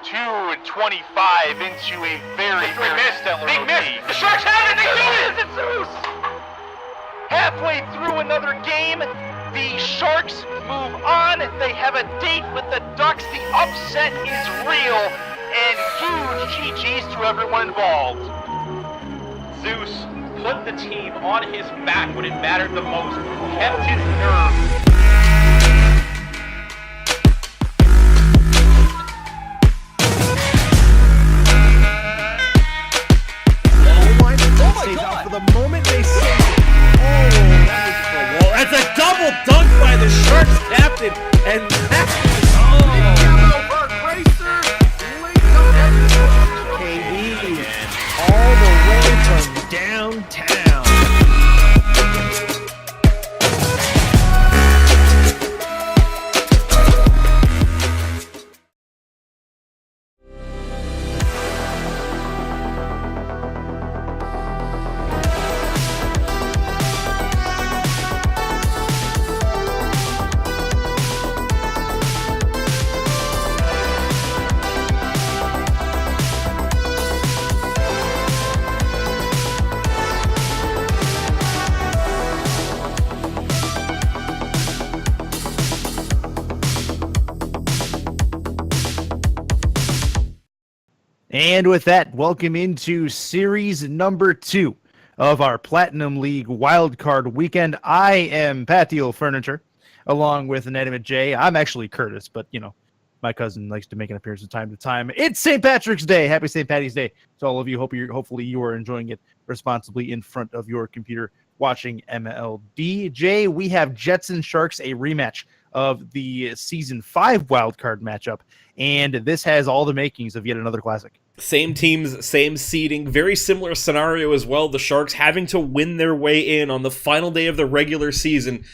2:25 into a very stellar Big miss! lead. The Sharks have it! They do it! It's Zeus! Halfway through another game, the Sharks move on. They have a date with the Ducks. The upset is real, and huge GG's to everyone involved. Zeus put the team on his back when it mattered the most, kept his nerve. For the moment they say, that's a double dunk by the Sharks captain, and that's KD all the way from downtown. And with that, welcome into series number 2 of our Platinum League Wildcard Weekend. I am Patio Furniture, along with Inanimate J. I'm actually Curtis, but, you know, my cousin likes to make an appearance from time to time. It's St. Patrick's Day. Happy St. Patty's Day to all of you. Hopefully you are enjoying it responsibly in front of your computer watching MLD. Jay, we have Jets and Sharks, a rematch of the Season 5 wildcard matchup, and this has all the makings of yet another classic. Same teams, same seeding, very similar scenario as well. The Sharks having to win their way in on the final day of the regular season.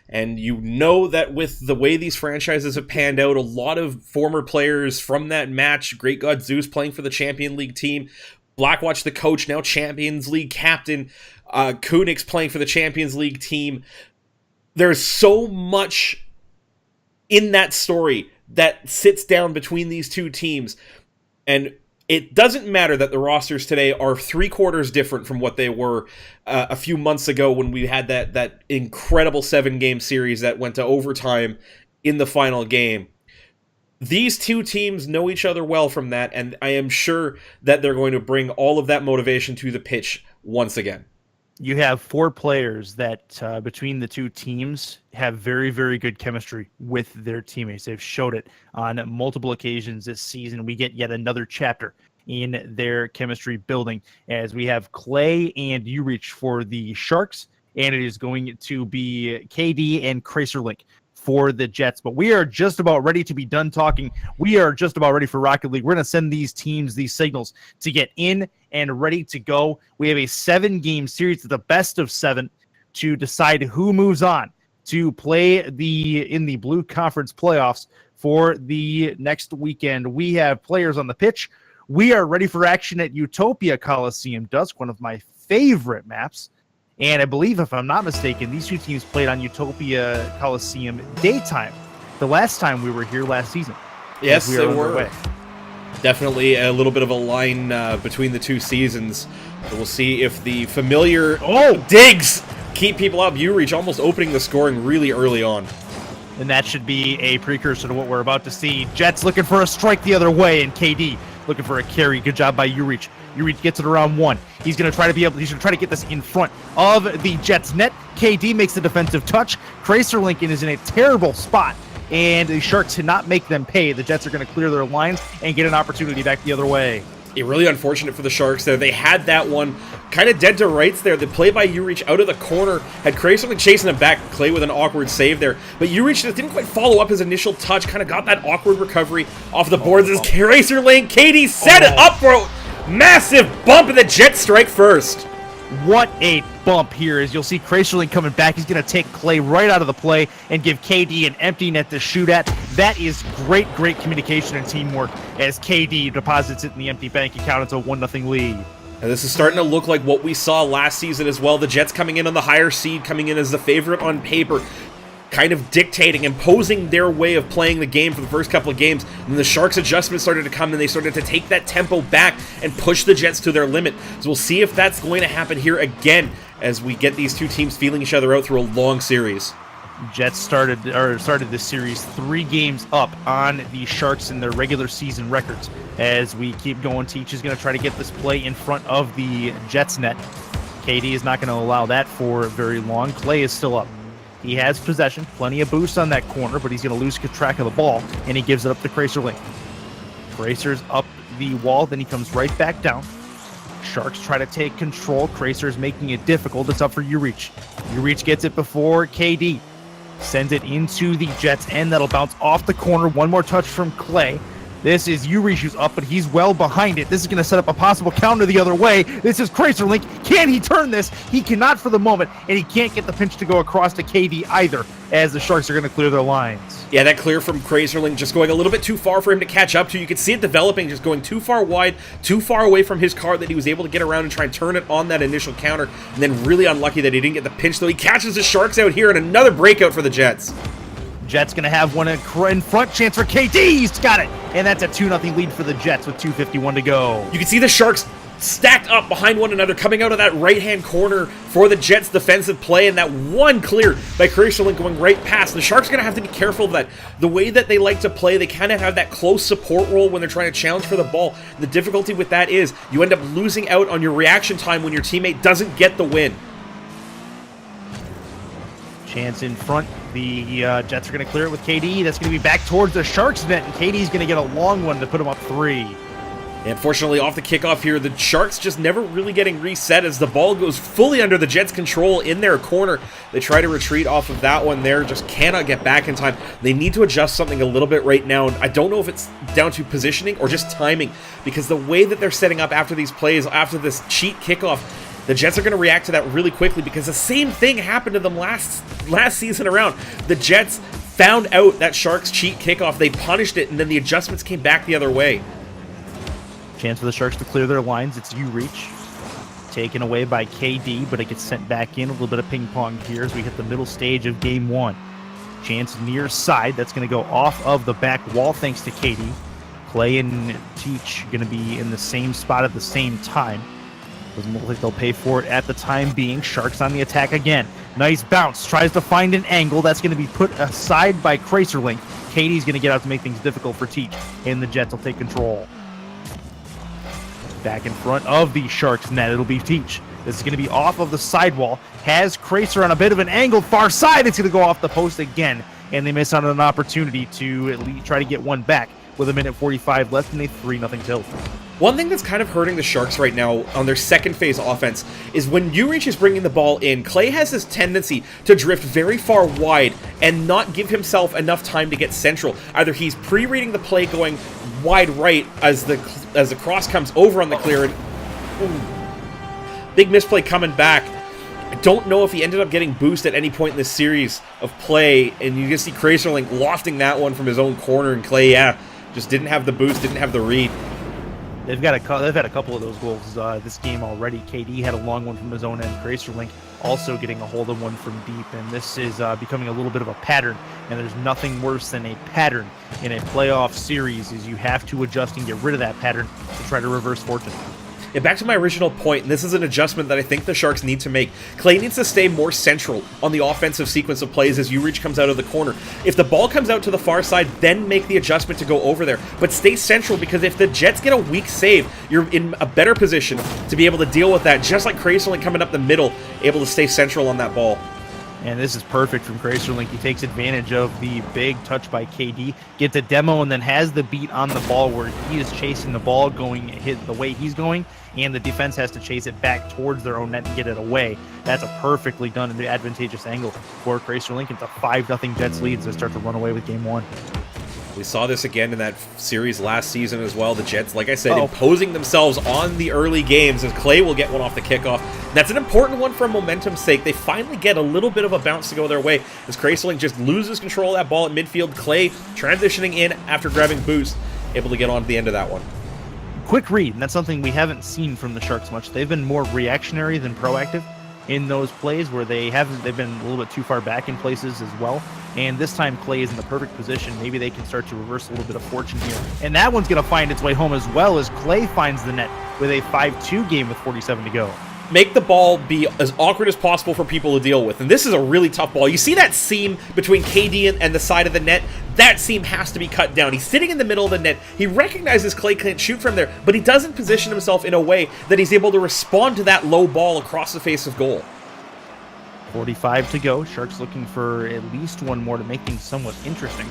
And you know that with the way these franchises have panned out, a lot of former players from that match, Great God Zeus playing for the Champion League team, Blackwatch the coach, now Champions League captain, Kunix playing for the Champions League team. There's so much in that story that sits down between these two teams. And it doesn't matter that the rosters today are 3/4 different from what they were a few months ago when we had that incredible 7-game series that went to overtime in the final game. These two teams know each other well from that, and I am sure that they're going to bring all of that motivation to the pitch once again. You have 4 players that, between the two teams, have very, very good chemistry with their teammates. They've showed it on multiple occasions this season. We get yet another chapter in their chemistry building as we have Clay and Urich for the Sharks, and it is going to be KD and Kraserlink for the Jets. But we are just about ready to be done talking. We are just about ready for Rocket League. We're going to send these teams these signals to get in and ready to go. We have a 7-game series at the best of 7 to decide who moves on to play in the Blue Conference playoffs for the next weekend. We have players on the pitch. We are ready for action at Utopia Coliseum Dusk, one of my favorite maps. And I believe, if I'm not mistaken, these two teams played on Utopia Coliseum daytime the last time we were here last season. Yes, they were. Definitely a little bit of a line between the two seasons. So we'll see if the familiar digs keep people up. Urich almost opening the scoring really early on. And that should be a precursor to what we're about to see. Jets looking for a strike the other way, and KD looking for a carry. Good job by Urich. Urich gets it around 1. He's going to try to get this in front of the Jets net. KD makes the defensive touch. Kraserlink is in a terrible spot, and the Sharks cannot make them pay. The Jets are going to clear their lines and get an opportunity back the other way. Really unfortunate for the Sharks there. They had that one kind of dead to rights there. The play by Urich out of the corner had Kraserlink chasing him back. Clay with an awkward save there. But Urich just didn't quite follow up his initial touch. Kind of got that awkward recovery off the boards as Kraserlink. KD set it up for a massive bump, and the Jets strike first. What a bump here, as you'll see Kraserlink coming back. He's going to take Clay right out of the play and give KD an empty net to shoot at. That is great communication and teamwork as KD deposits it in the empty bank account. It's a 1-0 lead. And this is starting to look like what we saw last season as well. The Jets coming in on the higher seed, coming in as the favorite on paper. kind of dictating, imposing their way of playing the game for the first couple of games. And the Sharks' adjustments started to come, and they started to take that tempo back and push the Jets to their limit. So we'll see if that's going to happen here again as we get these two teams feeling each other out through a long series. Jets started this series 3 games up on the Sharks in their regular season records. As we keep going, Teach is going to try to get this play in front of the Jets net. KD is not going to allow that for very long. Clay is still up. He has possession, plenty of boost on that corner, but he's going to lose track of the ball, and he gives it up to Kraserlink. Kraser's up the wall, then he comes right back down. Sharks try to take control. Kraser's making it difficult. It's up for Urich. Urich gets it before KD. Sends it into the Jets' end. That'll bounce off the corner. One more touch from Clay. This is Urich who's up, but he's well behind it. This is going to set up a possible counter the other way. This is Kraserlink. Can he turn this? He cannot for the moment, and he can't get the pinch to go across to KD either, as the Sharks are going to clear their lines. Yeah, that clear from Kraserlink just going a little bit too far for him to catch up to. You could see it developing, just going too far wide, too far away from his car that he was able to get around and try and turn it on that initial counter, and then really unlucky that he didn't get the pinch, though he catches the Sharks out here, and another breakout for the Jets. Jets going to have one in front, chance for KD. He's got it. And that's a 2-0 lead for the Jets with 2:51 to go. You can see the Sharks stacked up behind one another, coming out of that right-hand corner for the Jets' defensive play, and that one clear by Kraserlink going right past. The Sharks are going to have to be careful of that. The way that they like to play, they kind of have that close support role when they're trying to challenge for the ball. The difficulty with that is you end up losing out on your reaction time when your teammate doesn't get the win. Chance in front. The Jets are going to clear it with KD. That's going to be back towards the Sharks net, and KD's going to get a long one to put him up 3. And fortunately, off the kickoff here, the Sharks just never really getting reset as the ball goes fully under the Jets' control in their corner. They try to retreat off of that one there, just cannot get back in time. They need to adjust something a little bit right now. I don't know if it's down to positioning or just timing, because the way that they're setting up after these plays, after this cheat kickoff, the Jets are going to react to that really quickly, because the same thing happened to them last season around. The Jets found out that Sharks cheat kickoff, they punished it, and then the adjustments came back the other way. Chance for the Sharks to clear their lines. It's Urich. Taken away by KD, but it gets sent back in. A little bit of ping pong here as we hit the middle stage of game 1. Chance near side. That's going to go off of the back wall thanks to KD. Clay and Teach going to be in the same spot at the same time. Doesn't look like they'll pay for it at the time being. Sharks on the attack again. Nice bounce. Tries to find an angle. That's going to be put aside by Kraserlink. KD's going to get out to make things difficult for Teach, and the Jets will take control. Back in front of the Sharks net, it'll be Teach. This is going to be off of the sidewall. Has Kraser on a bit of an angle. Far side, it's going to go off the post again, and they miss out on an opportunity to at least try to get one back with 1:45 left in a 3-0 tilt. One thing that's kind of hurting the Sharks right now on their second phase offense is when Urich is bringing the ball in, Clay has this tendency to drift very far wide and not give himself enough time to get central. Either he's pre-reading the play going wide right as the cross comes over on the clear, and big misplay coming back. I don't know if he ended up getting boost at any point in this series of play, and you can see Kraserlink lofting that one from his own corner, and Clay, just didn't have the boost, didn't have the read. They've had a couple of those goals this game already. KD had a long one from his own end. Kraserlink also getting a hold of one from deep, and this is becoming a little bit of a pattern. And there's nothing worse than a pattern in a playoff series, is you have to adjust and get rid of that pattern to try to reverse fortune. Yeah, back to my original point, and this is an adjustment that I think the Sharks need to make. Clay needs to stay more central on the offensive sequence of plays as Urich comes out of the corner. If the ball comes out to the far side, then make the adjustment to go over there. But stay central, because if the Jets get a weak save, you're in a better position to be able to deal with that, just like Kraserlink coming up the middle, able to stay central on that ball. And this is perfect from Kraserlink. He takes advantage of the big touch by KD, gets a demo, and then has the beat on the ball where he is chasing the ball, hit the way he's going, and the defense has to chase it back towards their own net and get it away. That's a perfectly done and advantageous angle for Kraserlink. It's a 5-0 Jets lead as they start to run away with game 1. We saw this again in that series last season as well. The Jets, like I said, imposing themselves on the early games as Clay will get one off the kickoff. That's an important one for momentum's sake. They finally get a little bit of a bounce to go their way as Kraserlink just loses control of that ball at midfield. Clay transitioning in after grabbing boost, able to get on to the end of that one. Quick read, and that's something we haven't seen from the Sharks much. They've been more reactionary than proactive. in those plays where they've been a little bit too far back in places as well. And this time Clay is in the perfect position. Maybe they can start to reverse a little bit of fortune here. And that one's going to find its way home as well, as Clay finds the net with a 5-2 game with 47 to go. Make the ball be as awkward as possible for people to deal with. And this is a really tough ball. You see that seam between KD and the side of the net? That seam has to be cut down. He's sitting in the middle of the net. He recognizes Clay can't shoot from there, but he doesn't position himself in a way that he's able to respond to that low ball across the face of goal. 45 to go. Sharks looking for at least one more to make things somewhat interesting.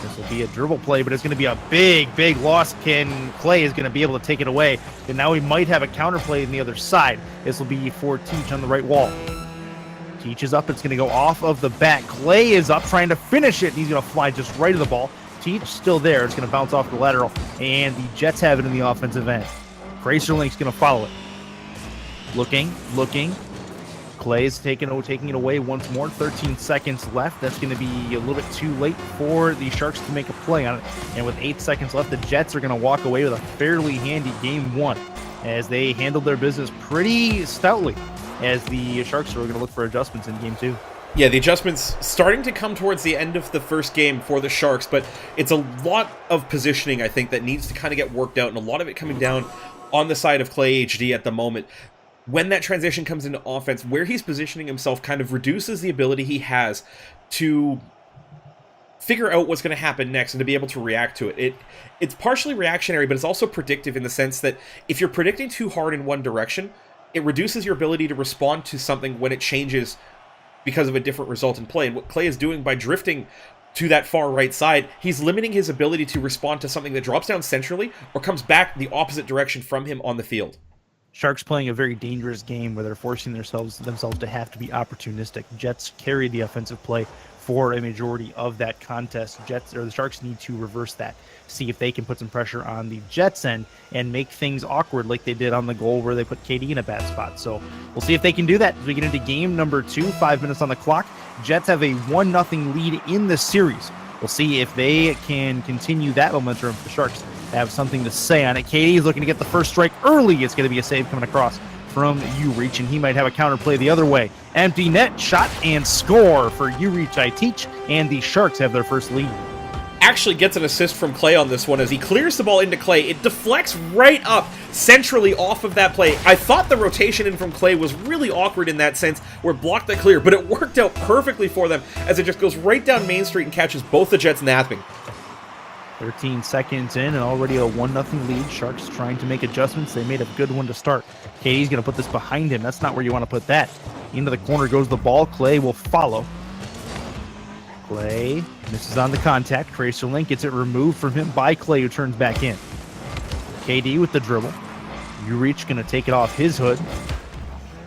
This will be a dribble play, but it's going to be a big loss. Clay is going to be able to take it away. And now we might have a counter play on the other side. This will be for Teach on the right wall. Teach is up. It's going to go off of the back. Clay is up trying to finish it. And he's going to fly just right to the ball. Teach still there. It's going to bounce off the lateral. And the Jets have it in the offensive end. Kraserlink's going to follow it. Looking. Clay's taking it away once more. 13 seconds left. That's going to be a little bit too late for the Sharks to make a play on it. And with 8 seconds left, the Jets are going to walk away with a fairly handy game one, as they handled their business pretty stoutly, as the Sharks are going to look for adjustments in game two. Yeah, the adjustments starting to come towards the end of the first game for the Sharks, but it's a lot of positioning, I think, that needs to kind of get worked out, and a lot of it coming down on the side of Clay HD at the moment. When that transition comes into offense, where he's positioning himself kind of reduces the ability he has to figure out what's going to happen next and to be able to react to it. It's partially reactionary, but it's also predictive in the sense that if you're predicting too hard in one direction, it reduces your ability to respond to something when it changes because of a different result in play. And what Clay is doing by drifting to that far right side, he's limiting his ability to respond to something that drops down centrally or comes back the opposite direction from him on the field. Sharks playing a very dangerous game where they're forcing themselves to have to be opportunistic. Jets carry the offensive play for a majority of that contest. The Sharks need to reverse that. See if they can put some pressure on the Jets end and make things awkward like they did on the goal where they put KD in a bad spot. So we'll see if they can do that as we get into game number 2. 5 minutes on the clock. Jets have a 1-0 lead in the series. We'll see if they can continue that momentum. The Sharks have something to say on it. KD is looking to get the first strike early. It's going to be a save coming across from U-Reach, and he might have a counter play the other way. Empty net, shot, and score for U-Reach I Teach, and the Sharks have their first lead. Actually gets an assist from Clay on this one as he clears the ball into Clay. It deflects right up centrally off of that play. I thought the rotation in from Clay was really awkward in that sense, where it blocked that clear, but it worked out perfectly for them as it just goes right down Main Street and catches both the Jets napping. 13 seconds in and already a 1-0 lead. Sharks trying to make adjustments. They made a good one to start. KD's going to put this behind him. That's not where you want to put that. Into the corner goes the ball. Clay will follow. Clay misses on the contact. Kraserlink gets it removed from him by Clay, who turns back in. KD with the dribble. U-Reach going to take it off his hood.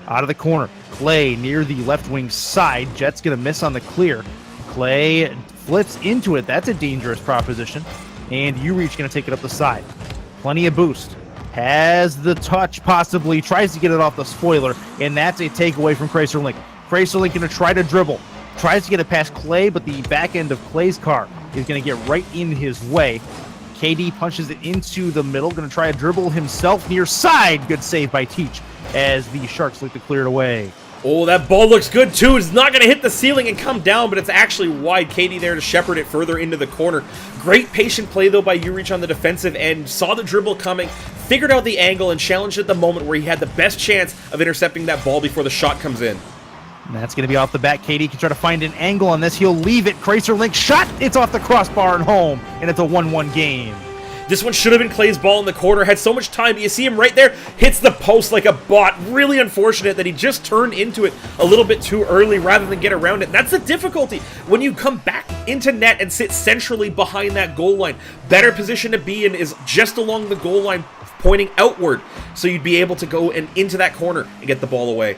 Out of the corner. Clay near the left wing side. Jet's going to miss on the clear. Clay flips into it. That's a dangerous proposition. And U-Reach going to take it up the side. Plenty of boost. Has the touch possibly. Tries to get it off the spoiler. And that's a takeaway from Kraserlink. Kraserlink going to try to dribble. Tries to get it past Clay, but the back end of Clay's car is going to get right in his way. KD punches it into the middle. Going to try to dribble himself near side. Good save by Teach as the Sharks look to clear it away. Oh, that ball looks good too. It's not going to hit the ceiling and come down, but it's actually wide. KD there to shepherd it further into the corner. Great patient play though by U-Reach on the defensive end. Saw the dribble coming, figured out the angle, and challenged at the moment where he had the best chance of intercepting that ball before the shot comes in. And that's going to be off the back. KD can try to find an angle on this. He'll leave it. Kraserlink shot. It's off the crossbar and home, and it's a 1-1 game. This one should have been Clay's ball in the corner. Had so much time. You see him right there. Hits the post like a bot. Really unfortunate that he just turned into it a little bit too early rather than get around it. And that's the difficulty when you come back into net and sit centrally behind that goal line. Better position to be in is just along the goal line, pointing outward, so you'd be able to go and into that corner and get the ball away.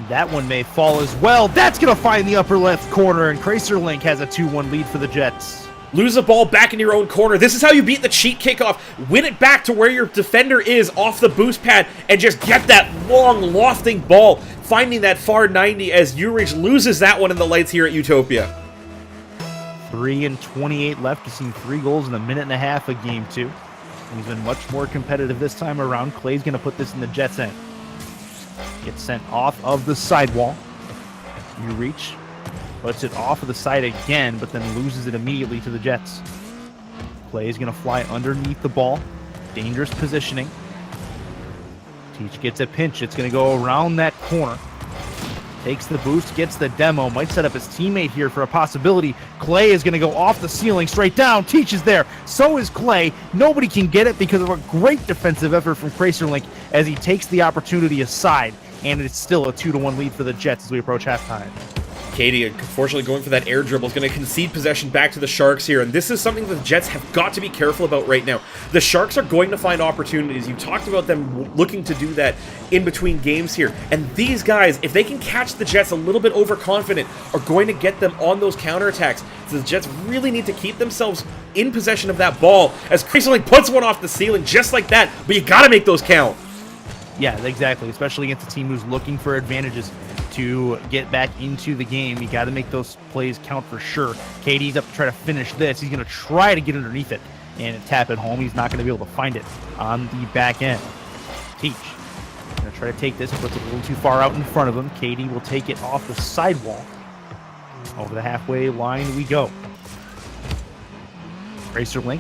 That one may fall as well. That's going to find the upper left corner, and Kraserlink has a 2-1 lead for the Jets. Lose the ball back in your own corner. This is how you beat the cheat kickoff. Win it back to where your defender is off the boost pad and just get that long, lofting ball, finding that far 90 as U-Reach loses that one in the lights here at Utopia. 3:28 left. We've seen 3 goals in a minute and a half of game 2. He's been much more competitive this time around. Clay's going to put this in the Jets' end. Gets sent off of the sidewall. You reach, puts it off of the side again, but then loses it immediately to the Jets. Clay is going to fly underneath the ball. Dangerous positioning. Teach gets a pinch. It's going to go around that corner. Takes the boost, gets the demo, might set up his teammate here for a possibility. Clay is going to go off the ceiling, straight down. Teach is there. So is Clay. Nobody can get it because of a great defensive effort from Cracerlink as he takes the opportunity aside. And it's still a 2-1 lead for the Jets as we approach halftime. KD, unfortunately, going for that air dribble, is going to concede possession back to the Sharks here, and this is something that the Jets have got to be careful about right now. The Sharks are going to find opportunities. You talked about them looking to do that in between games here, and these guys, if they can catch the Jets a little bit overconfident, are going to get them on those counterattacks. So the Jets really need to keep themselves in possession of that ball, as Cracerlink puts one off the ceiling just like that, but you got to make those count. Yeah, exactly, especially against a team who's looking for advantages to get back into the game. You got to make those plays count for sure. KD's up to try to finish this. He's going to try to get underneath it and tap it home. He's not going to be able to find it on the back end. Teach going to try to take this, puts it a little too far out in front of him. KD will take it off the sidewall. Over the halfway line we go. Cracerlink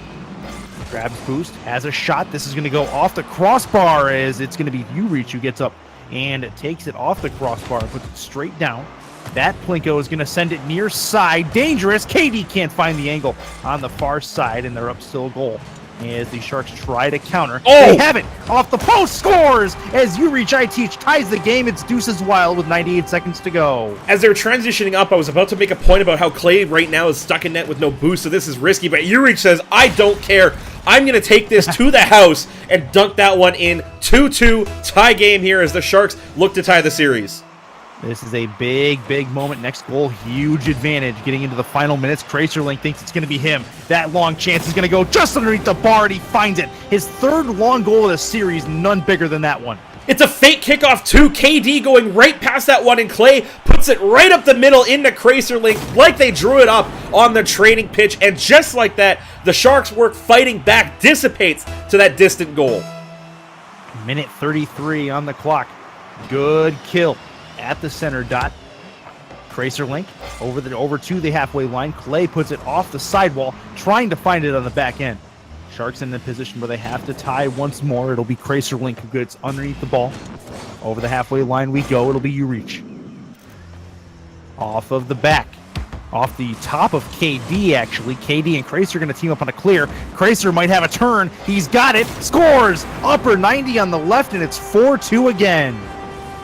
grabs boost, has a shot. This is going to go off the crossbar as it's going to be Urich who gets up and takes it off the crossbar and puts it straight down. That Plinko is going to send it near side. Dangerous. KD can't find the angle on the far side, and they're up still a goal as the Sharks try to counter. Oh! They have it! Off the post, scores! As Urich I Teach ties the game. It's deuces wild with 98 seconds to go. As they're transitioning up, I was about to make a point about how Clay right now is stuck in net with no boost, so this is risky, but Urich says, I don't care. I'm going to take this to the house and dunk that one in. 2-2 tie game here as the Sharks look to tie the series. This is a big, big moment. Next goal, huge advantage. Getting into the final minutes, Cracerlink thinks it's going to be him. That long chance is going to go just underneath the bar, and he finds it. His third long goal of the series, none bigger than that one. It's a fake kickoff too. KD going right past that one, and Clay puts it right up the middle into Cracerlink like they drew it up on the training pitch. And just like that, the Sharks' work fighting back dissipates to that distant goal. Minute 33 on the clock. Good kill at the center dot. Cracerlink over to the halfway line. Clay puts it off the sidewall, trying to find it on the back end. Sharks in the position where they have to tie once more. It'll be Cracerlink who gets underneath the ball. Over the halfway line we go. It'll be Urich. Off of the back. Off the top of KD, actually. KD and Cracer are going to team up on a clear. Cracer might have a turn. He's got it. Scores! Upper 90 on the left, and it's 4-2 again.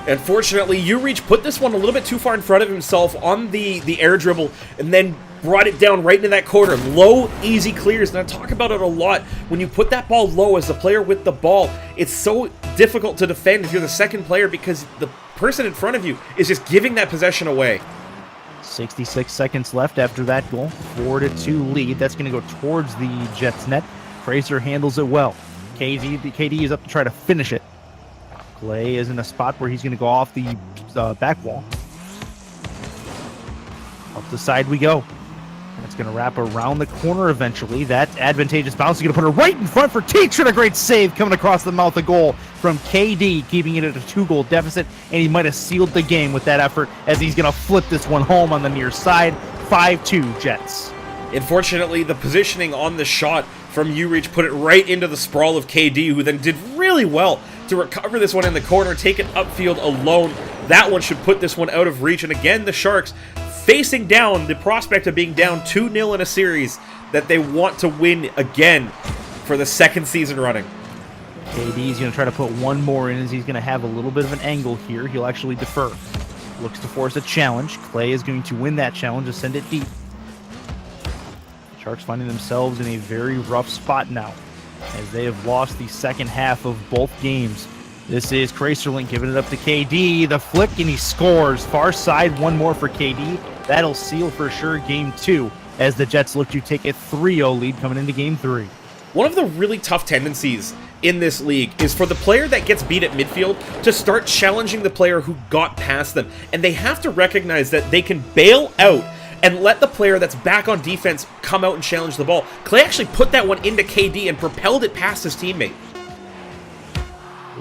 Unfortunately, Urich put this one a little bit too far in front of himself on the air dribble and then brought it down right into that corner. Low, easy clears, and I talk about it a lot. When you put that ball low as the player with the ball, it's so difficult to defend if you're the second player because the person in front of you is just giving that possession away. 66 seconds left after that goal. 4-2 lead. That's going to go towards the Jets net. Fraser handles it well. KD is up to try to finish it. Clay is in a spot where he's going to go off the back wall. Up the side we go. That's going to wrap around the corner eventually. That advantageous bounce is going to put it right in front for Teach, and a great save coming across the mouth of goal from KD, keeping it at a 2-goal deficit, and he might have sealed the game with that effort as he's going to flip this one home on the near side. 5-2 Jets. Unfortunately, the positioning on the shot from Urich put it right into the sprawl of KD, who then did really well to recover this one in the corner, take it upfield alone. That one should put this one out of reach, and again, the Sharks facing down the prospect of being down 2-0 in a series that they want to win again for the second season running. KD is going to try to put one more in as he's going to have a little bit of an angle here. He'll actually defer. Looks to force a challenge. Clay is going to win that challenge and send it deep. Sharks finding themselves in a very rough spot now as they have lost the second half of both games. This is Cracerlink giving it up to KD. The flick, and he scores. Far side, one more for KD. That'll seal for sure game 2 as the Jets look to take a 3-0 lead coming into game 3. One of the really tough tendencies in this league is for the player that gets beat at midfield to start challenging the player who got past them. And they have to recognize that they can bail out and let the player that's back on defense come out and challenge the ball. Clay actually put that one into KD and propelled it past his teammate.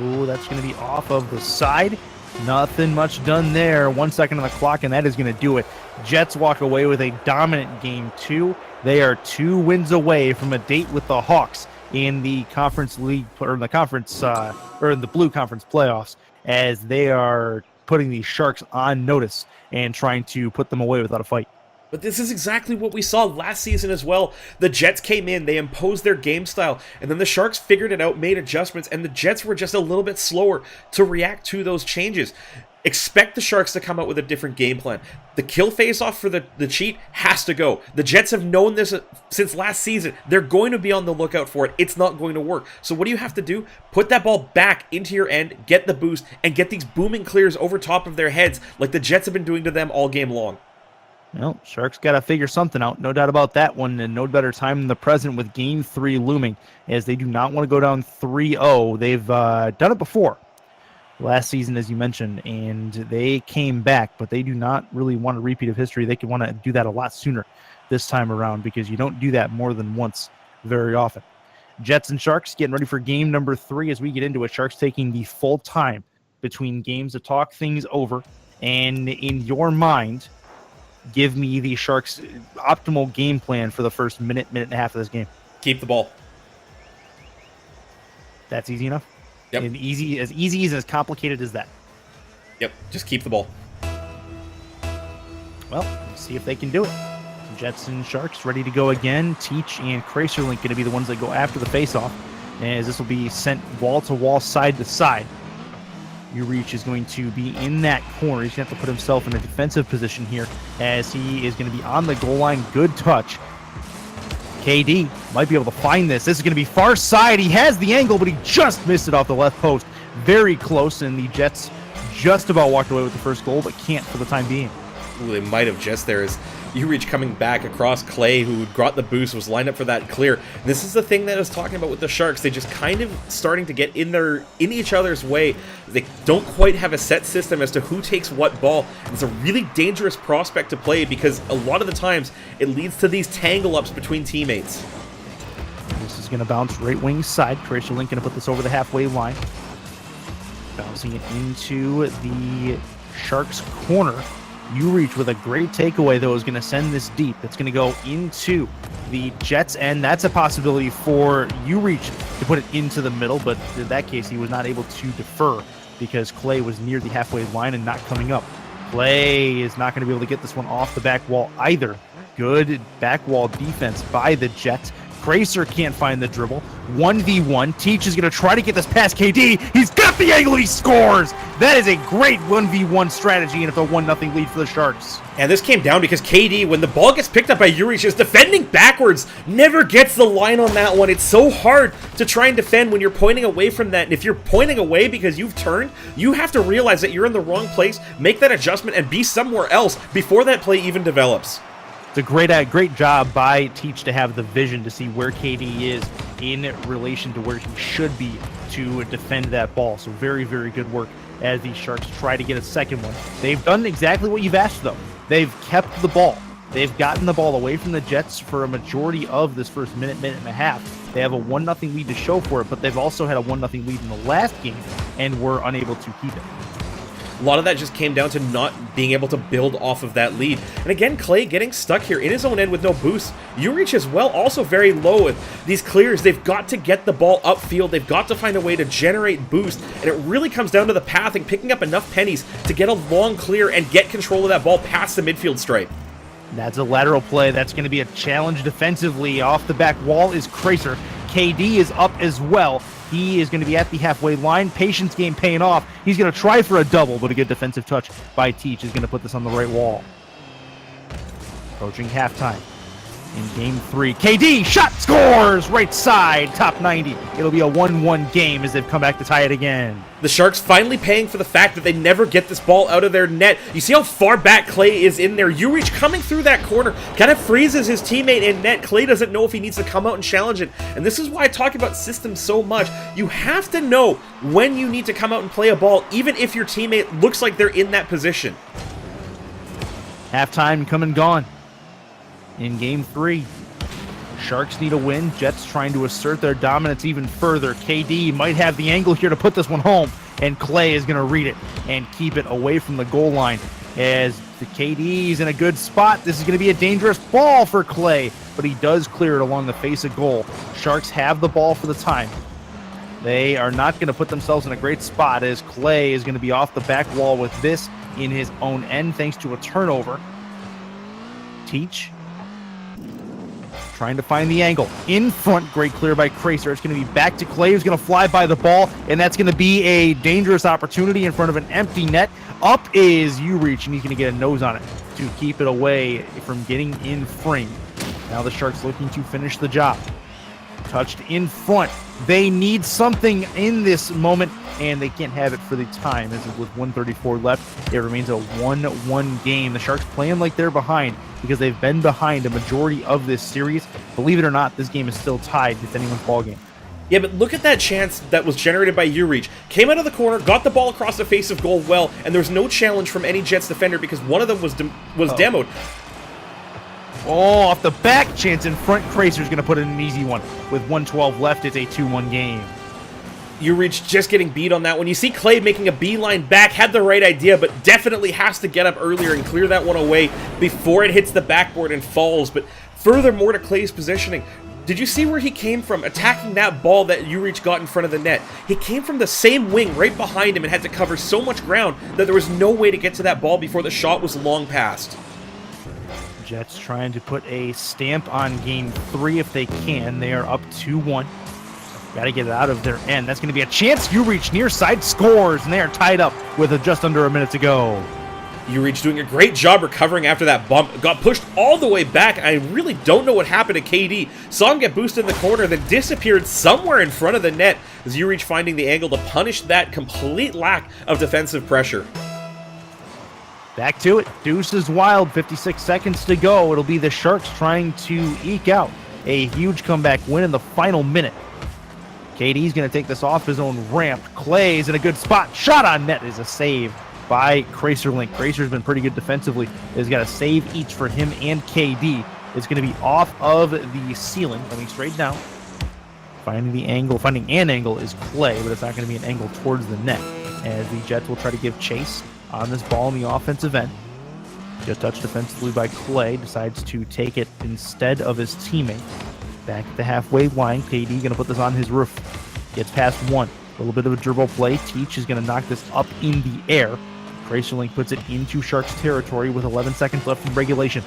Ooh, that's going to be off of the side. Nothing much done there. 1 second on the clock, and that is going to do it. Jets walk away with a dominant game 2. They are 2 wins away from a date with the Hawks in the conference league, or in the conference, or in the Blue Conference playoffs, as they are putting the Sharks on notice and trying to put them away without a fight. But this is exactly what we saw last season as well. The Jets came in, they imposed their game style, and then the Sharks figured it out, made adjustments, and the Jets were just a little bit slower to react to those changes. Expect the Sharks to come out with a different game plan. The kill face-off for the cheat has to go. The Jets have known this since last season. They're going to be on the lookout for it. It's not going to work. So what do you have to do? Put that ball back into your end, get the boost, and get these booming clears over top of their heads like the Jets have been doing to them all game long. Well, Sharks got to figure something out. No doubt about that one, and no better time than the present with Game 3 looming, as they do not want to go down 3-0. They've done it before last season, as you mentioned, and they came back, but they do not really want a repeat of history. They could want to do that a lot sooner this time around, because you don't do that more than once very often. Jets and Sharks getting ready for game number 3 as we get into it. Sharks taking the full time between games to talk things over, and in your mind, give me the Sharks' optimal game plan for the first minute and a half of this game. Keep the ball. That's easy enough? Yep. And easy as complicated as that. Yep, just keep the ball. Well, let's see if they can do it. Jets and Sharks ready to go again. Teach and Kraserlink going to be the ones that go after the faceoff, as this will be sent wall to wall, side to side. Urich is going to be in that corner. He's going to have to put himself in a defensive position here, as he is going to be on the goal line. Good touch. KD might be able to find this. This is going to be far side. He has the angle, but he just missed it off the left post. Very close, and the Jets just about walked away with the first goal, but can't for the time being. Ooh, they might have just there as Urich coming back across Clay, who got the boost, was lined up for that clear. This is the thing that I was talking about with the Sharks. They just kind of starting to get in each other's way. They don't quite have a set system as to who takes what ball. It's a really dangerous prospect to play, because a lot of the times it leads to these tangle-ups between teammates. This is going to bounce right wing side. Kraserlink going to put this over the halfway line. Bouncing it into the Sharks corner. Urich with a great takeaway, though, is going to send this deep. It's going to go into the Jets' end. That's a possibility for Urich to put it into the middle, but in that case, he was not able to defer because Clay was near the halfway line and not coming up. Clay is not going to be able to get this one off the back wall either. Good back wall defense by the Jets. Kraser can't find the dribble. 1v1. Teach is going to try to get this past KD. He's got the angle. He scores. That is a great 1v1 strategy, and it's a 1-0 lead for the Sharks. And this came down because KD, when the ball gets picked up by Urich, is defending backwards. Never gets the line on that one. It's so hard to try and defend when you're pointing away from that. And if you're pointing away because you've turned, you have to realize that you're in the wrong place, make that adjustment, and be somewhere else before that play even develops. It's a great job by Teach to have the vision to see where KD is in relation to where he should be to defend that ball. So very, very good work as the Sharks try to get a second one. They've done exactly what you've asked, though. They've kept the ball. They've gotten the ball away from the Jets for a majority of this first minute and a half. They have a 1-0 lead to show for it, but they've also had a 1-0 lead in the last game and were unable to keep it. A lot of that just came down to not being able to build off of that lead. And again, Clay getting stuck here in his own end with no boost. Urich as well, also very low with these clears. They've got to get the ball upfield. They've got to find a way to generate boost. And it really comes down to the pathing, picking up enough pennies to get a long clear and get control of that ball past the midfield stripe. That's a lateral play. That's going to be a challenge defensively. Off the back wall is Kraser. KD is up as well. He is going to be at the halfway line. Patience game paying off. He's going to try for a double, but a good defensive touch by Teach is going to put this on the right wall. Approaching halftime in game 3. KD, shot, scores! Right side, top 90. It'll be a 1-1 game as they've come back to tie it again. The Sharks finally paying for the fact that they never get this ball out of their net. You see how far back Clay is in there. Urich coming through that corner kind of freezes his teammate in net. Clay doesn't know if he needs to come out and challenge it. And this is why I talk about systems so much. You have to know when you need to come out and play a ball, even if your teammate looks like they're in that position. Halftime come and gone. In game 3, Sharks need a win. Jets trying to assert their dominance even further. KD might have the angle here to put this one home and Clay is going to read it and keep it away from the goal line as the KD is in a good spot. This is going to be a dangerous ball for Clay, but he does clear it along the face of goal. Sharks have the ball for the time. They are not going to put themselves in a great spot as Clay is going to be off the back wall with this in his own end thanks to a turnover. Teach trying to find the angle. In front, great clear by Kracer. It's going to be back to Clay, who's going to fly by the ball, and that's going to be a dangerous opportunity in front of an empty net. Up is Ureach, and he's going to get a nose on it to keep it away from getting in frame. Now the Sharks looking to finish the job. Touched in front. They need something in this moment, and they can't have it for the time. As with 1:34 left, it remains a 1-1 game. The Sharks playing like they're behind because they've been behind a majority of this series. Believe it or not, this game is still tied. It's anyone's ball game. Yeah, but look at that chance that was generated by Ureach. Came out of the corner, got the ball across the face of goal well, and there was no challenge from any Jets defender because one of them was demoed. Oh, off the back chance in front. Kracer's going to put in an easy one. With 1:12 left, it's a 2-1 game. Ureach just getting beat on that one. You see Clay making a beeline back, had the right idea, but definitely has to get up earlier and clear that one away before it hits the backboard and falls. But furthermore to Clay's positioning, did you see where he came from attacking that ball that Ureach got in front of the net? He came from the same wing right behind him and had to cover so much ground that there was no way to get to that ball before the shot was long past. Jets trying to put a stamp on game 3 if they can. They are up 2-1. Got to get it out of their end. That's going to be a chance. Ureach near side scores, and they are tied up with just under a minute to go. Ureach doing a great job recovering after that bump. Got pushed all the way back. I really don't know what happened to KD. Saw him get boosted in the corner, then disappeared somewhere in front of the net as Ureach finding the angle to punish that complete lack of defensive pressure. Back to it. Deuce is wild. 56 seconds to go. It'll be the Sharks trying to eke out a huge comeback win in the final minute. KD's going to take this off his own ramp. Clay's in a good spot. Shot on net is a save by Kracerlink. Kracer's been pretty good defensively. He's got a save each for him and KD. It's going to be off of the ceiling, coming straight down. Finding an angle is Clay, but it's not going to be an angle towards the net, as the Jets will try to give chase on this ball in the offensive end. Just touched defensively by Clay, decides to take it instead of his teammate. Back at the halfway line, KD going to put this on his roof. Gets past one. A little bit of a dribble play. Teach is going to knock this up in the air. Kracerlink puts it into Sharks territory with 11 seconds left in regulation.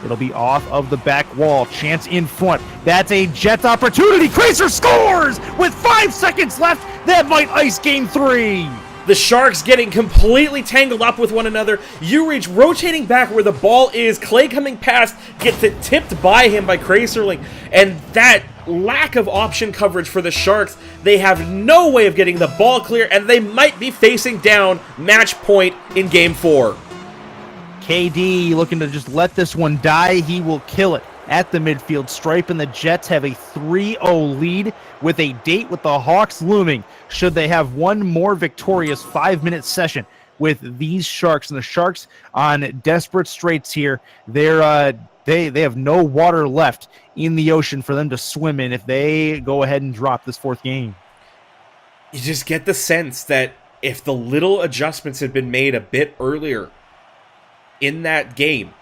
It'll be off of the back wall. Chance in front. That's a Jets opportunity. Kracer scores with 5 seconds left. That might ice game 3. The Sharks getting completely tangled up with one another. Ureach rotating back where the ball is. Clay coming past, gets it tipped by him by Kracerlink. And that lack of option coverage for the Sharks. They have no way of getting the ball clear, and they might be facing down match point in Game 4. KD looking to just let this one die. He will kill it at the midfield stripe, and the Jets have a 3-0 lead with a date with the Hawks looming should they have one more victorious 5-minute session with these Sharks. And the Sharks on desperate straits here. They have no water left in the ocean for them to swim in if they go ahead and drop this 4th game. You just get the sense that if the little adjustments had been made a bit earlier in that game,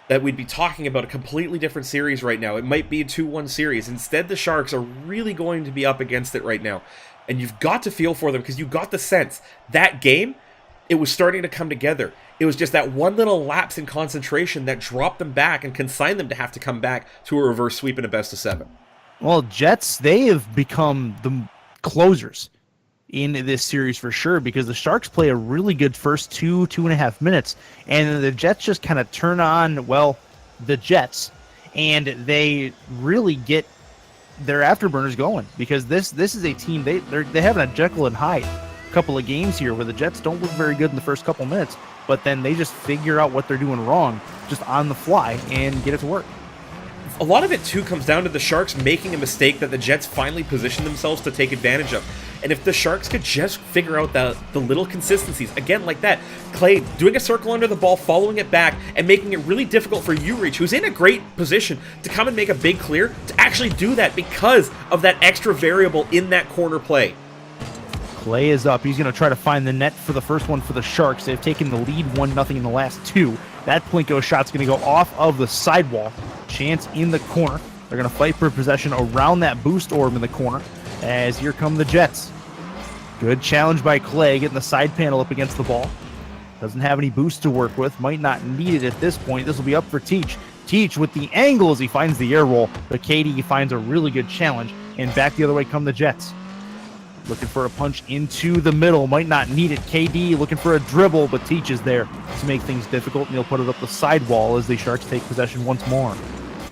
that we'd be talking about a completely different series right now. It might be a 2-1 series. Instead, the Sharks are really going to be up against it right now. And you've got to feel for them because you got the sense that game, it was starting to come together. It was just that one little lapse in concentration that dropped them back and consigned them to have to come back to a reverse sweep in a best-of-7. Well, Jets, they have become the closers in this series for sure, because the Sharks play a really good first 2.5 minutes, and the Jets just kind of turn on, well, the Jets, and they really get their afterburners going, because this is a team, they have a Jekyll and Hyde couple of games here where the Jets don't look very good in the first couple minutes, but then they just figure out what they're doing wrong just on the fly and get it to work. A lot of it, too, comes down to the Sharks making a mistake that the Jets finally positioned themselves to take advantage of. And if the Sharks could just figure out the little consistencies, again, like that, Clay doing a circle under the ball, following it back, and making it really difficult for Ureach, who's in a great position to come and make a big clear, to actually do that because of that extra variable in that corner play. Clay is up. He's going to try to find the net for the first one for the Sharks. They've taken the lead 1-0 in the last two. That Plinko shot's going to go off of the sidewall. Chance in the corner. They're going to fight for possession around that boost orb in the corner as here come the Jets. Good challenge by Clay, getting the side panel up against the ball. Doesn't have any boost to work with. Might not need it at this point. This will be up for Teach. Teach with the angle as he finds the air roll, but KD finds a really good challenge, and back the other way come the Jets. Looking for a punch into the middle, might not need it. KD looking for a dribble, but Teach is there to make things difficult, and he'll put it up the sidewall as the Sharks take possession once more.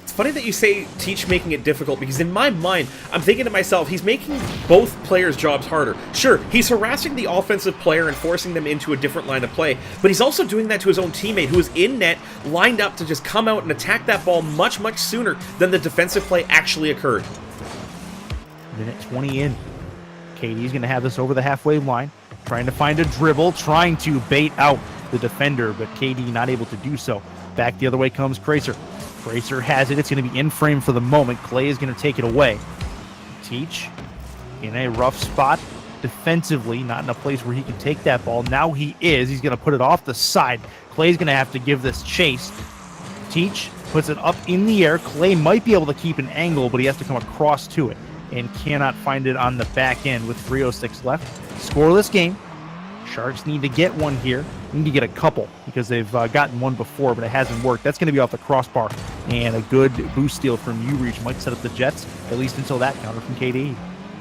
It's funny that you say Teach making it difficult, because in my mind, I'm thinking to myself, he's making both players' jobs harder. Sure, he's harassing the offensive player and forcing them into a different line of play, but he's also doing that to his own teammate, who is in net, lined up to just come out and attack that ball much, much sooner than the defensive play actually occurred. Minute 20 in. KD's going to have this over the halfway line, trying to find a dribble, trying to bait out the defender, but KD not able to do so. Back the other way comes Kracer. Kracer has it. It's going to be in frame for the moment. Clay is going to take it away. Teach in a rough spot defensively, not in a place where he can take that ball. Now he is. He's going to put it off the side. Clay's going to have to give this chase. Teach puts it up in the air. Clay might be able to keep an angle, but he has to come across to it and cannot find it on the back end with 3:06 left. Scoreless game. Sharks need to get one here. Need to get a couple because they've gotten one before, but it hasn't worked. That's going to be off the crossbar, and a good boost steal from U-Reach might set up the Jets, at least until that counter from KD.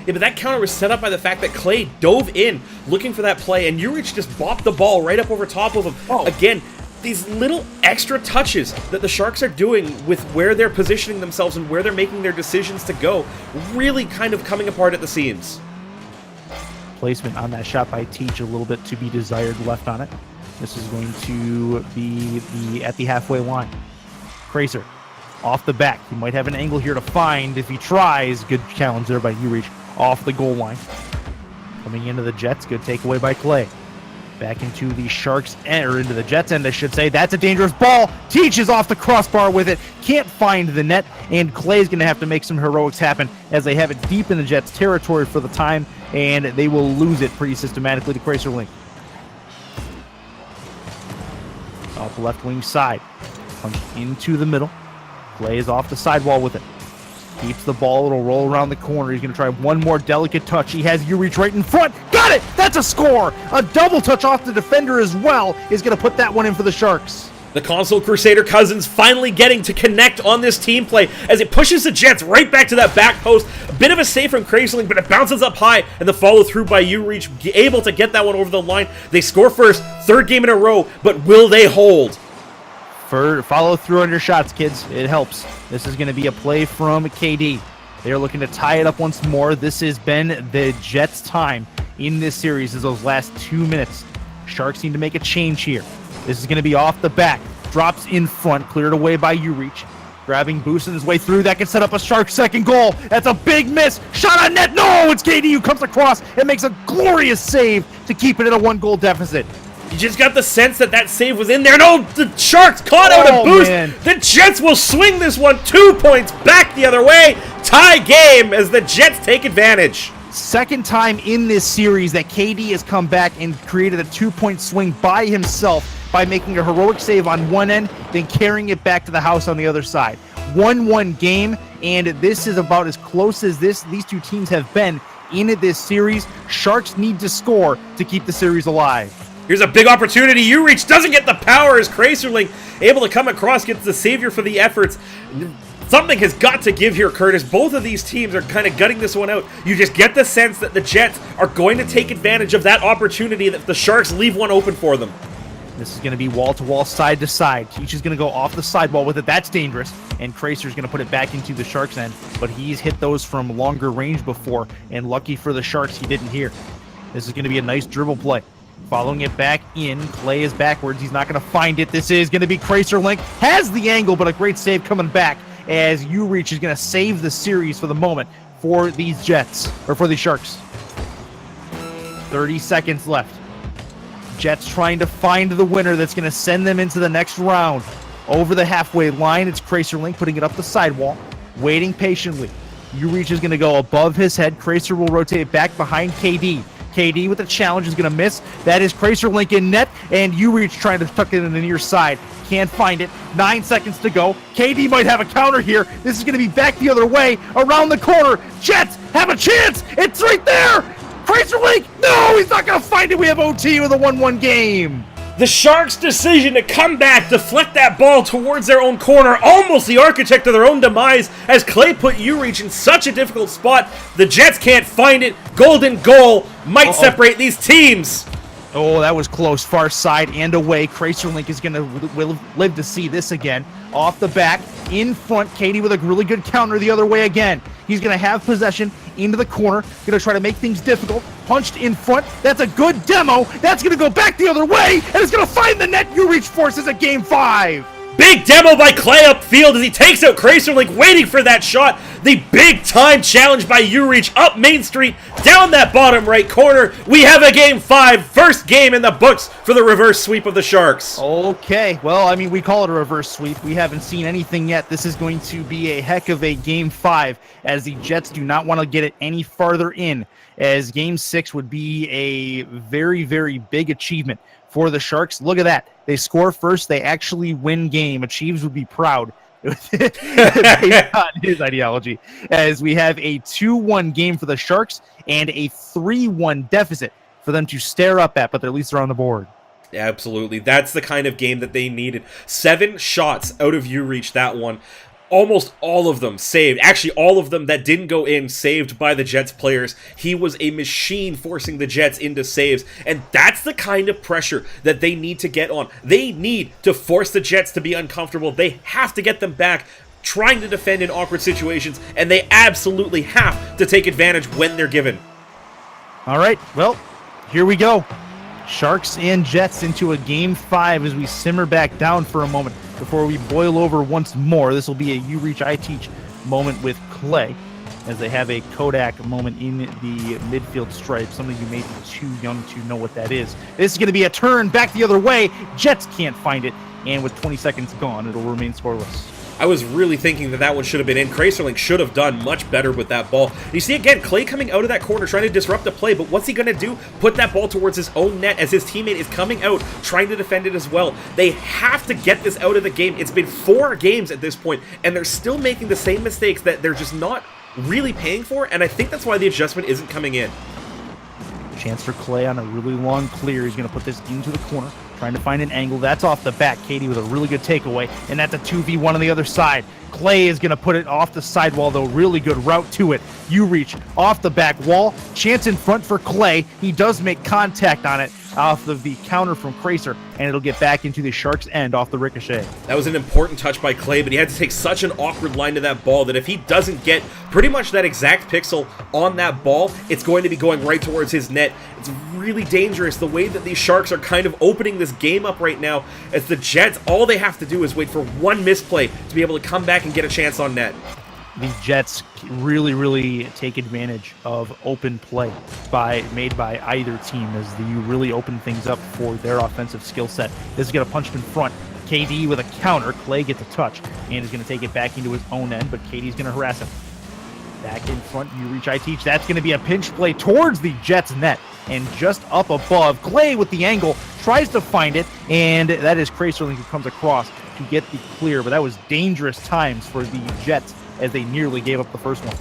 Yeah, but that counter was set up by the fact that Clay dove in looking for that play, and U-Reach just bopped the ball right up over top of him. Oh. Again, these little extra touches that the Sharks are doing with where they're positioning themselves and where they're making their decisions to go, really kind of coming apart at the seams. Placement on that shot by Teach, a little bit to be desired left on it. This is going to be at the halfway line. Kracer off the back. He might have an angle here to find if he tries. Good challenge there by U-Reach off the goal line. Coming into the Jets, good takeaway by Clay. Back into the Sharks, or into the Jets end, I should say. That's a dangerous ball. Teach is off the crossbar with it. Can't find the net, and Clay's going to have to make some heroics happen as they have it deep in the Jets' territory for the time, and they will lose it pretty systematically to Kracer Link. Off the left wing side. Punched into the middle. Clay is off the sidewall with it. Keeps the ball. It'll roll around the corner. He's going to try one more delicate touch. He has U-Reach right in front. Got it! That's a score! A double touch off the defender as well is going to put that one in for the Sharks. The console Crusader Cousins finally getting to connect on this team play as it pushes the Jets right back to that back post. A bit of a save from Kraserling, but it bounces up high, and the follow through by U-Reach, able to get that one over the line. They score first, third game in a row, but will they hold? Follow through on your shots, kids. It helps. This is going to be a play from KD. They're looking to tie it up once more. This has been the Jets' time in this series is those last 2 minutes. Sharks need to make a change here. This is going to be off the back. Drops in front, cleared away by U-Reach. Grabbing boost in his way through. That can set up a Sharks second goal. That's a big miss. Shot on net. No, it's KD who comes across and makes a glorious save to keep it at a 1-goal deficit. You just got the sense that that save was in there. No, the Sharks caught out a boost. Man. The Jets will swing this one 2 points back the other way. Tie game as the Jets take advantage. Second time in this series that KD has come back and created a 2-point swing by himself by making a heroic save on one end, then carrying it back to the house on the other side. 1-1 game, and this is about as close as these two teams have been in this series. Sharks need to score to keep the series alive. Here's a big opportunity. U-Reach doesn't get the power as Kraserling able to come across, gets the savior for the efforts. Something has got to give here, Curtis. Both of these teams are kind of gutting this one out. You just get the sense that the Jets are going to take advantage of that opportunity that the Sharks leave one open for them. This is going to be wall-to-wall, side-to-side. Teach is going to go off the sidewall with it. That's dangerous. And Kracer's going to put it back into the Sharks' end. But he's hit those from longer range before. And lucky for the Sharks, he didn't hear. This is going to be a nice dribble play. Following it back in. Clay is backwards. He's not going to find it. This is going to be Kracer Link. Has the angle, but a great save coming back as U-Reach is going to save the series for the moment for these Jets, or for the Sharks. 30 seconds left. Jets trying to find the winner that's going to send them into the next round. Over the halfway line, it's Kracer Link putting it up the sidewall, waiting patiently. U-Reach is going to go above his head. Kracer will rotate back behind KD. KD with the challenge is going to miss. That is Cracer Link in net, and U-Reach trying to tuck it in the near side. Can't find it. 9 seconds to go. KD might have a counter here. This is going to be back the other way, around the corner. Jets have a chance. It's right there. Cracer Link, no, he's not going to find it. We have OT with a 1-1 game. The Sharks' decision to come back, deflect that ball towards their own corner, almost the architect of their own demise, as Clay put U-Reach in such a difficult spot. The Jets can't find it. Golden goal might separate these teams. Oh, that was close. Far side and away. Cracer Link is going to live to see this again. Off the back, in front. Katie with a really good counter the other way again. He's going to have possession into the corner. Going to try to make things difficult. Punched in front. That's a good demo. That's going to go back the other way, and it's going to find the net. U-Reach forces a game 5. Big demo by Clay upfield as he takes out Cracer Link, waiting for that shot. The big-time challenge by U-Reach up Main Street, down that bottom right corner. We have a game 5, first game in the books for the reverse sweep of the Sharks. Okay, well, I mean, we call it a reverse sweep. We haven't seen anything yet. This is going to be a heck of a game 5, as the Jets do not want to get it any farther in, as game 6 would be a very, very big achievement for the Sharks. Look at that. They score first. They actually win game. Achieves would be proud based on his ideology, as we have a 2-1 game for the Sharks and a 3-1 deficit for them to stare up at, but at least they're on the board. Absolutely. That's the kind of game that they needed. 7 shots out of U-Reach, that one. Almost all of them saved. Actually, all of them that didn't go in saved by the Jets players. He was a machine forcing the Jets into saves. And that's the kind of pressure that they need to get on. They need to force the Jets to be uncomfortable. They have to get them back trying to defend in awkward situations. And they absolutely have to take advantage when they're given. All right, well, here we go. Sharks and Jets into a game 5 as we simmer back down for a moment before we boil over once more. This will be a U-Reach I Teach moment with Clay, as they have a Kodak moment in the midfield stripe, something you may be too young to know what that is. This is going to be a turn back the other way. Jets can't find it, and with 20 seconds gone, it'll remain scoreless. I was really thinking that one should have been in. Cracer Link should have done much better with that ball. And you see again, Clay coming out of that corner trying to disrupt the play, but what's he going to do? Put that ball towards his own net as his teammate is coming out trying to defend it as well. They have to get this out of the game. It's been 4 games at this point, and they're still making the same mistakes that they're just not really paying for, and I think that's why the adjustment isn't coming in. Chance for Clay on a really long clear. He's going to put this into the corner, trying to find an angle. That's off the back. Katie with a really good takeaway, and that's a 2v1 on the other side. Clay is going to put it off the sidewall, though. Really good route to it. U-Reach off the back wall. Chance in front for Clay. He does make contact on it off of the counter from Cracer, and it'll get back into the Sharks' end off the ricochet. That was an important touch by Clay, but he had to take such an awkward line to that ball that if he doesn't get pretty much that exact pixel on that ball, it's going to be going right towards his net. It's really dangerous the way that these Sharks are kind of opening this game up right now, as the Jets, all they have to do is wait for one misplay to be able to come back and get a chance on net. The Jets really take advantage of open play made by either team, as you really open things up for their offensive skill set. This is going to punch him in front. KD with a counter. Clay gets a touch and is going to take it back into his own end, but KD's going to harass him. Back in front, U-Reach I Teach. That's going to be a pinch play towards the Jets net, and just up above, Clay with the angle tries to find it, and that is Cracer Link who comes across to get the clear, but that was dangerous times for the Jets as they nearly gave up the first one.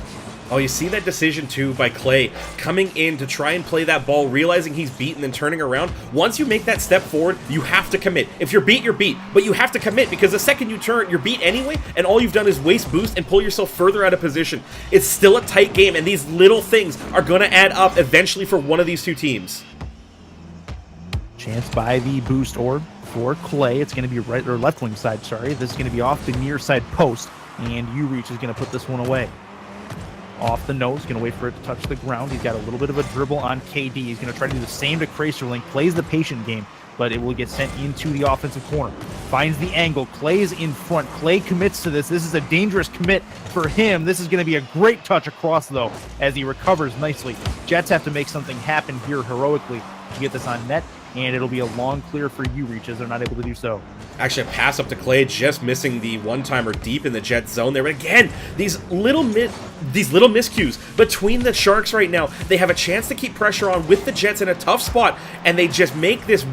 Oh, you see that decision, too, by Clay, coming in to try and play that ball, realizing he's beaten and turning around. Once you make that step forward, you have to commit. If you're beat, you're beat, but you have to commit, because the second you turn, you're beat anyway, and all you've done is waste boost and pull yourself further out of position. It's still a tight game, and these little things are going to add up eventually for one of these two teams. Chance by the boost orb for Clay. It's going to be right or left wing side, sorry. This is going to be off the near side post, and U-Reach is going to put this one away. Off the nose, going to wait for it to touch the ground. He's got a little bit of a dribble on KD. He's going to try to do the same to Cracer Link. Plays the patient game, but it will get sent into the offensive corner. Finds the angle. Clay is in front. Clay commits to this. This is a dangerous commit for him. This is going to be a great touch across, though, as he recovers nicely. Jets have to make something happen here heroically to get this on net, and it'll be a long clear for U-Reach as they're not able to do so. Actually, a pass up to Clay, just missing the one-timer deep in the Jets zone there. But again, these little miscues between the Sharks right now. They have a chance to keep pressure on with the Jets in a tough spot, and they just make this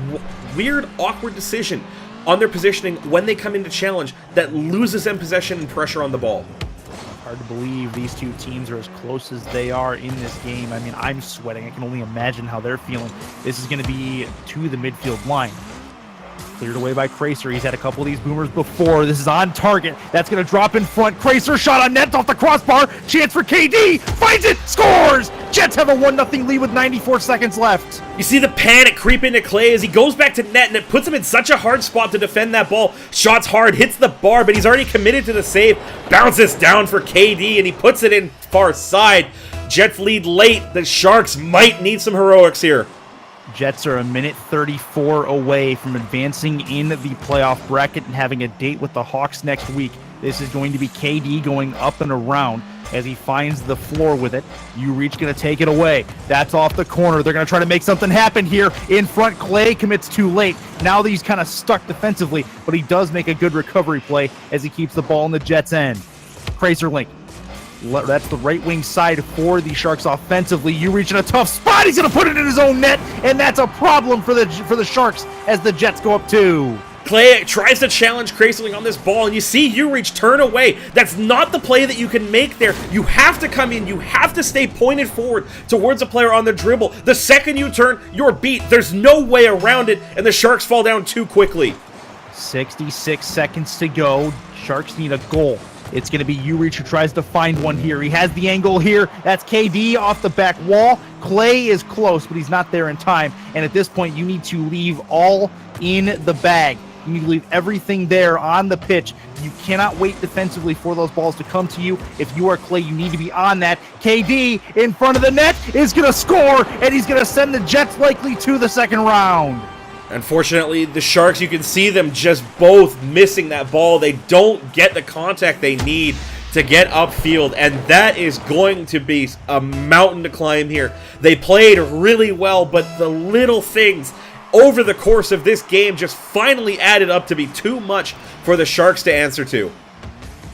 weird, awkward decision on their positioning when they come into challenge that loses them possession and pressure on the ball. Hard to believe these two teams are as close as they are in this game. I mean, I'm sweating. I can only imagine how they're feeling. This is going to be to the midfield line. Cleared away by Cracer. He's had a couple of these boomers before. This is on target. That's going to drop in front. Cracer shot on net off the crossbar. Chance for KD. Finds it. Scores! Jets have a 1-0 lead with 94 seconds left. You see the panic creep into Clay as he goes back to net, and it puts him in such a hard spot to defend that ball. Shots hard, hits the bar, but he's already committed to the save. Bounces down for KD, and he puts it in far side. Jets lead late. The Sharks might need some heroics here. Jets are a minute 34 away from advancing in the playoff bracket and having a date with the Hawks next week. This is going to be KD going up and around as he finds the floor with it. Ureach going to take it away. That's off the corner. They're going to try to make something happen here. In front, Clay commits too late. Now that he's kind of stuck defensively, but he does make a good recovery play as he keeps the ball in the Jets' end. Crazer Link. That's the right wing side for the Sharks offensively. Ureach in a tough spot. He's going to put it in his own net, and that's a problem for the Sharks as the Jets go up 2. Clay tries to challenge Cracerling on this ball, and you see Ureach turn away. That's not the play that you can make there. You have to come in. You have to stay pointed forward towards a player on the dribble. The second you turn, you're beat. There's no way around it, and the Sharks fall down too quickly. 66 seconds to go. Sharks need a goal. It's going to be Ureach who tries to find one here. He has the angle here. That's KD off the back wall. Clay is close, but he's not there in time. And at this point, you need to leave all in the bag. You need to leave everything there on the pitch. You cannot wait defensively for those balls to come to you. If you are Clay, you need to be on that. KD in front of the net is going to score, and he's going to send the Jets likely to the second round. Unfortunately, the Sharks, you can see them just both missing that ball. They don't get the contact they need to get upfield, and that is going to be a mountain to climb here. They played really well, but the little things over the course of this game just finally added up to be too much for the Sharks to answer to.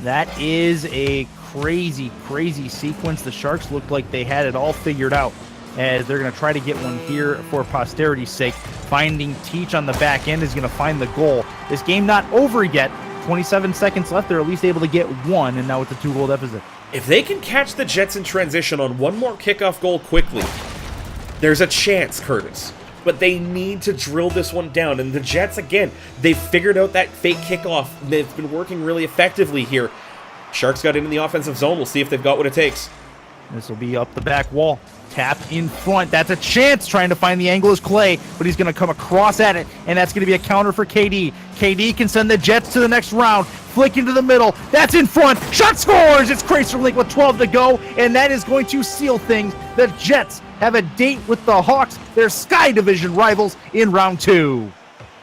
That is a crazy, crazy sequence. The Sharks looked like they had it all figured out, as they're going to try to get one here for posterity's sake. Finding Teach on the back end is going to find the goal. This game not over yet. 27 seconds left. They're at least able to get one, and now it's a 2-goal deficit. If they can catch the Jets in transition on one more kickoff goal quickly, there's a chance, Curtis. But they need to drill this one down. And the Jets, again, they've figured out that fake kickoff. They've been working really effectively here. Sharks got into the offensive zone. We'll see if they've got what it takes. This will be up the back wall. Tap in front. That's a chance, trying to find the angle is Clay, but he's going to come across at it, and that's going to be a counter for KD. KD can send the Jets to the next round. Flick into the middle. That's in front. Shot scores! It's Cracer Link with 12 to go, and that is going to seal things. The Jets have a date with the Hawks, their Sky Division rivals, in round 2.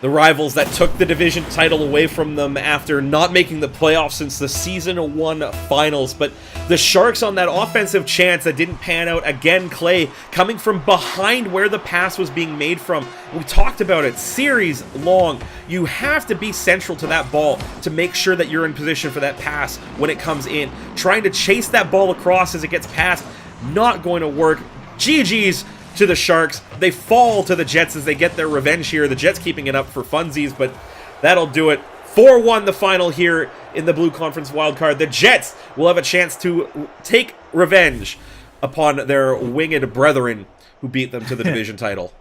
The rivals that took the division title away from them after not making the playoffs since the Season 1 finals. But the Sharks on that offensive chance that didn't pan out. Again, Clay coming from behind where the pass was being made from. We talked about it series long. You have to be central to that ball to make sure that you're in position for that pass when it comes in. Trying to chase that ball across as it gets passed, not going to work. GG's to the Sharks. They fall to the Jets as they get their revenge here. The Jets keeping it up for funsies, but that'll do it. 4-1 the final here in the Blue Conference wildcard. The Jets will have a chance to take revenge upon their winged brethren who beat them to the division title.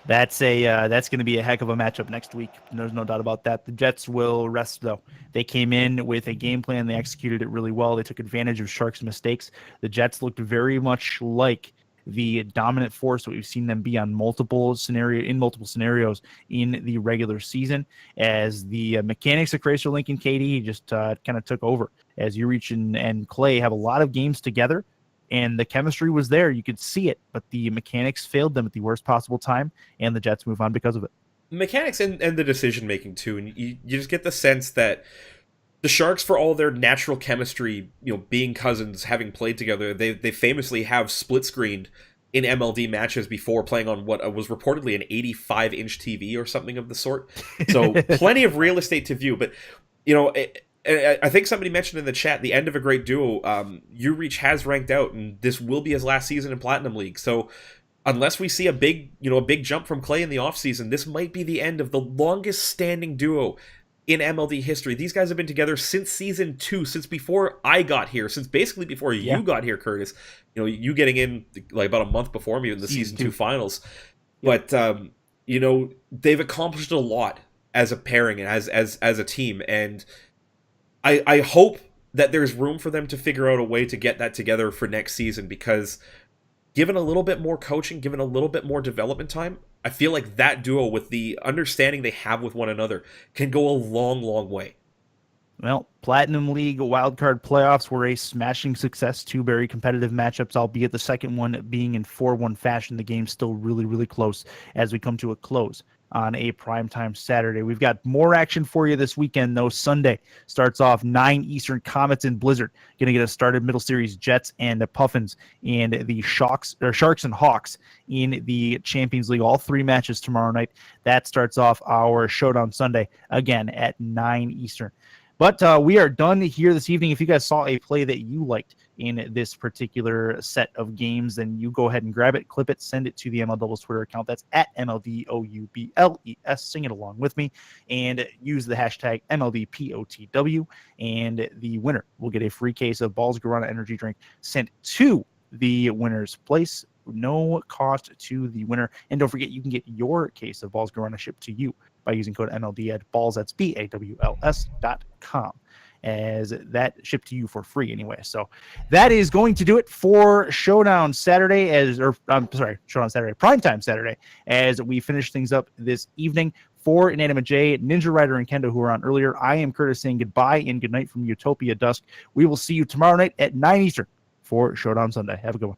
That's going to be a heck of a matchup next week. There's no doubt about that. The Jets will rest, though. They came in with a game plan. They executed it really well. They took advantage of Sharks' mistakes. The Jets looked very much like the dominant force that we've seen them be in multiple scenarios in the regular season, as the mechanics of Cracer Link and KD just kind of took over, as Ureach and Clay have a lot of games together, and the chemistry was there. You could see it, but the mechanics failed them at the worst possible time, and the Jets move on because of it. Mechanics and the decision making too, and you just get the sense that the Sharks, for all their natural chemistry, being cousins, having played together, they famously have split-screened in MLD matches before, playing on what was reportedly an 85-inch TV or something of the sort. So plenty of real estate to view. But, I think somebody mentioned in the chat the end of a great duo. UReach has ranked out, and this will be his last season in Platinum League. So unless we see a big jump from Clay in the offseason, this might be the end of the longest standing duo in MLD history. These guys have been together since season 2, since before I got here, since basically before you got here, Curtis. You getting in like about a month before me in the season 2 finals. Yep. But they've accomplished a lot as a pairing and as a team, and I hope that there's room for them to figure out a way to get that together for next season, because given a little bit more coaching, given a little bit more development time, I feel like that duo, with the understanding they have with one another, can go a long, long way. Well, Platinum League wildcard playoffs were a smashing success. 2 very competitive matchups, albeit the second one being in 4-1 fashion. The game's still really, really close as we come to a close on a primetime Saturday. We've got more action for you this weekend, though. Sunday starts off 9 Eastern, Comets and Blizzard. Going to get us started. Middle Series Jets and the Puffins, and the Sharks and Hawks in the Champions League. All 3 matches tomorrow night. That starts off our Showdown Sunday, again at 9 Eastern. But we are done here this evening. If you guys saw a play that you liked in this particular set of games, then you go ahead and grab it, clip it, send it to the ML Doubles Twitter account. That's at MLDOUBLES. Sing it along with me and use the hashtag MLDPOTW. And the winner will get a free case of Balls Guarana energy drink sent to the winner's place. No cost to the winner. And don't forget, you can get your case of Balls Guarana shipped to you by using code MLD at balls, that's BAWLS.com, as that shipped to you for free anyway. So that is going to do it for Showdown Saturday, Showdown Saturday, Primetime Saturday, as we finish things up this evening. For Inanimate J, Ninja Rider, and Kendo, who were on earlier, I am Curtis saying goodbye and good night from Utopia Dusk. We will see you tomorrow night at 9 Eastern for Showdown Sunday. Have a good one.